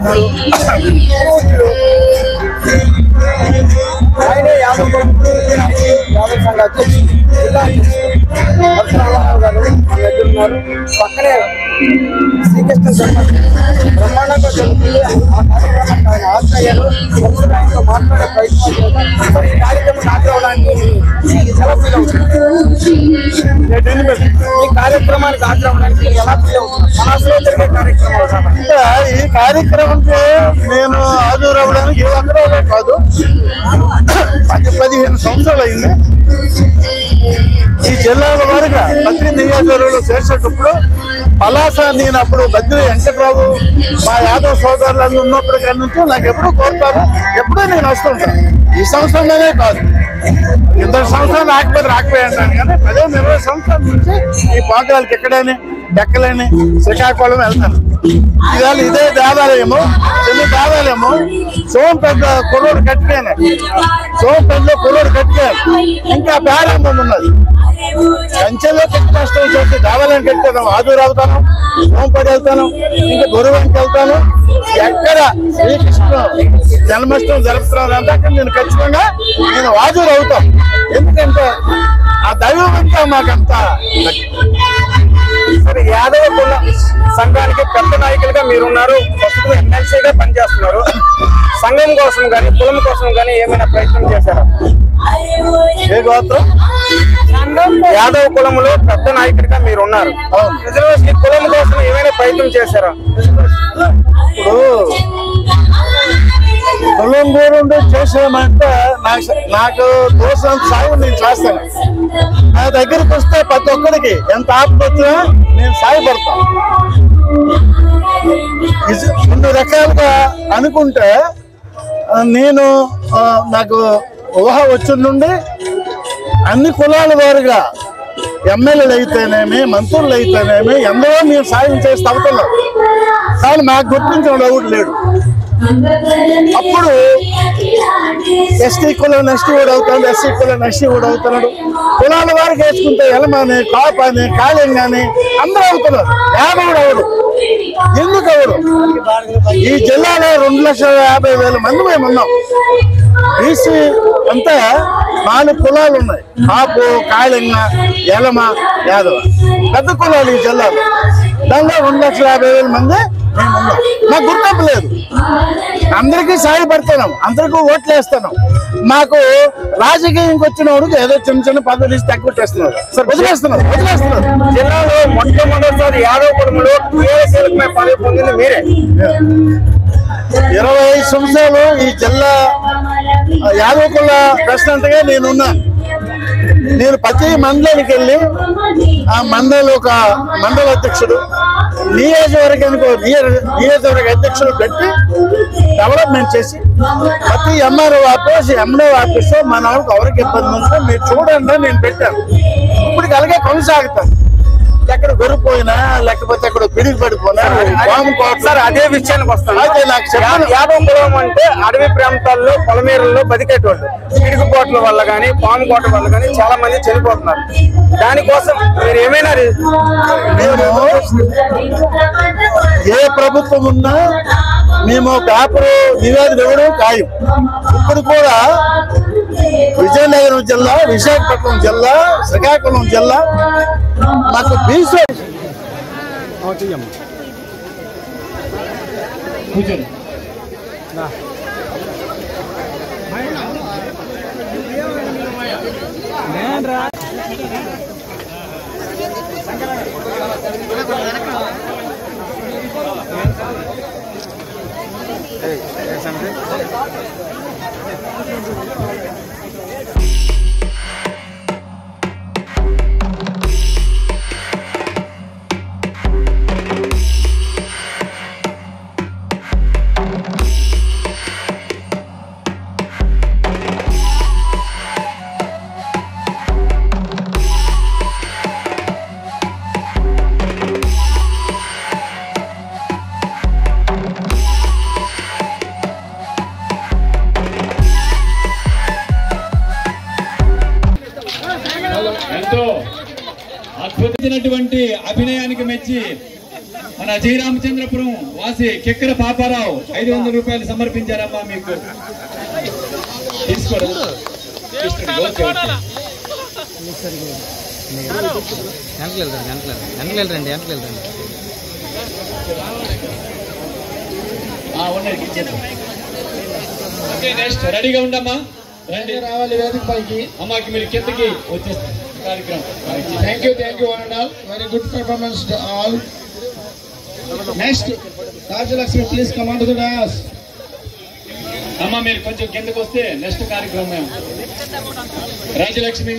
నాయకులు ఆయనే యాదవ సంఘ అధ్యక్షుడు జిల్లా పరశురామరావు గారు మన దగ్గర ఉన్నారు. పక్కనే శ్రీకృష్ణ బ్రహ్మాండంగా జరుగుతుంది. ఆ కార్యక్రమానికి ఆయన ఆశ్రయాలు ఆయనతో మాట్లాడే ప్రయత్నం చేస్తారు. ఈ కార్యక్రమం ఆగ్రహడానికి ఎలా ఫీల్ అవుతుంది? ఈ కార్యక్రమానికి ఆగ్రహడానికి ఎలా ఫీల్ అవుతుంది? మనసులో జరిగే కార్యక్రమాలు ఈ కార్యక్రమంకి నేను హాజరవ్వడానికి ఏ అగ్రహమే కాదు. 10-15 సంవత్సరాలు అయింది. ఈ జిల్లాల వారుగా బద్రి నియోజకవర్గంలో చేసేటప్పుడు పలాస నేను అప్పుడు బద్రి వెంకట్రావు మా యాదవ్ సోదరులు ఉన్నప్పుడు కానీ నుంచి నాకు ఎప్పుడు కోరుతాను, ఎప్పుడూ నేను వస్తుంటాను. ఈ సంవత్సరంలోనే కాదు, ఇద్దరు సంవత్సరాలు రాకపోయాను కానీ 15-20 సంవత్సరాల నుంచి ఈ పాంకరాలకి ఎక్కడని డెక్కలేని శ్రీకాకుళం వెళ్తాను. ఇవాళ ఇదే దేవాలయము, చిన్న దేవాలయము సోంపేట కొల్లూరు కట్టిపోయాను. సోంపేటలో కొల్లూరు కట్టిపోయాను. ఇంకా ప్రారంభం ఉన్నది. కంచెలో కష్టం చేసి దేవాలయం కట్టాను. ఆదూరు వెళ్తాను, సోంపేట వెళ్తాను, ఇంకా గురువానికి వెళ్తాను. ఎక్కడ శ్రీకృష్ణ జన్మాష్టమి జరుపుతున్నాను అంటే అక్కడ నేను ఖచ్చితంగా హాజరు అవుతాం. ఎందుకంటే ఆ దైవం అంతా మాకంతా. సరే, యాదవ కుల సంఘానికి పెద్ద నాయకులుగా మీరున్నారు, ప్రస్తుతం ఎమ్మెల్సీగా పనిచేస్తున్నారు. సంఘం కోసం కానీ కులం కోసం కానీ ఏమైనా ప్రయత్నం చేశారా? ఏ గోత్రం? యాదవ కులంలో పెద్ద నాయకుడిగా మీరున్నారు. ఈ కులం కోసం ఏమైనా ప్రయత్నం చేశారా? ఇప్పుడు కులం గురించి చేసామంటే నాకు దోషం సాయం నేను చేస్తాను. నా దగ్గరికి వస్తే ప్రతి ఒక్కరికి ఎంత ఆపద వచ్చినా నేను సాయపడతాను. కొన్ని రకాలుగా అనుకుంటే నేను నాకు ఊహ వచ్చి నుండి అన్ని కులాల వారుగా ఎమ్మెల్యేలు అయితేనేమి మంత్రులు అయితేనేమి ఎందరో మేము సాయం చేసి తగ్గుతున్నాం. కానీ మాకు గుర్తించడం ఒకటి లేడు. అప్పుడు ఎస్టీ కులం ఎస్టీ కూడా అవుతాడు, ఎస్సీ కులం ఎస్సీ కూడా అవుతున్నాడు. కులాల వారికి వేసుకుంటే ఎలమని కాపని కాళింగాని అందరూ అవుతున్నారు. యాదవుడు అవడు. ఎందుకు అవడు? ఈ జిల్లాలో 2,50,000 మంది మేము ఉన్నాం. బీసీ అంతా 4 కులాలు ఉన్నాయి. కాపు, కాళింగ, ఎలమ, యాదవ పెద్ద కులాలు ఈ జిల్లాలో. దానిలో 2,50,000 మంది మేము ఉన్నాం. మాకు గుర్తింపు లేదు. అందరికీ సాయపడుతున్నాం, అందరికీ ఓట్లు వేస్తున్నాం. మాకు రాజకీయంకి వచ్చిన వాడికి ఏదో చిన్న చిన్న పదవులు ఇస్తే తగ్గుట్టేస్తున్నారు, వదిలేస్తున్నారు. జిల్లాలో మొట్టమొదటిసారి యాదవ కులంలో పదవి పొందింది మీరే. 25 సంవత్సరాలు ఈ జిల్లా యాదవ కుల ప్రెసిడెంట్ గా నేనున్నాను. నేను ప్రతి మండలానికి వెళ్ళి ఆ ఒక మండల అధ్యక్షుడు, నియోజకవర్గానికి నియోజకవర్గ అధ్యక్షుడు పెట్టి డెవలప్మెంట్ చేసి ప్రతి ఎంఆర్ఓ ఆఫీస్ ఎంఓ ఆఫీసు మన వాళ్ళకి ఎవరికి ఇబ్బంది ఉందో మీరు చూడండి నేను పెట్టాను. ఇప్పటికి అలాగే కొనసాగుతాను. ఎక్కడ గొరిపోయినా లేకపోతే ఎక్కడ పిడికి పడిపోయినా సార్ అదే విషయానికి వస్తాను. అయితే నాకు చెప్పాను, యాదవ కులం అంటే అడవి ప్రాంతాల్లో పొలమేరల్లో బతికేటోళ్ళు. పిడుగుపోట్ల వల్ల కానీ పాము కోట వల్ల కానీ చాలా మంది చనిపోతున్నారు. దానికోసం మీరు ఏమైనా మేము ఏ ప్రభుత్వం ఉన్నా మేము పేపరు నివేదిక ఇవ్వడం ఖాయం. ఇప్పుడు కూడా విజయనగరం జిల్లా, విశాఖపట్నం జిల్లా, శ్రీకాకుళం జిల్లా మాకు బీసీ ఎంతో అద్భుతమైనటువంటి అభినయానికి మెచ్చి మన శ్రీరామచంద్రపురం వాసి కెక్కర పాపారావు 500 రూపాయలు సమర్పించారమ్మా. మీకు తీసుకోండి. నెక్స్ట్ రెడీగా ఉండమ్మా. రండి, రావాలి వేదిక పైకి. అమ్మాకి మీరు కిందకి వచ్చేస్తారు కార్యక్రమం. Thank you one and all. Very good performance to all. Next Rajalakshmi please come on to the dance. అమ్మ మీరు కొంచెం కిందకు వస్తే నెక్స్ట్ కార్యక్రమం. రాజలక్ష్మి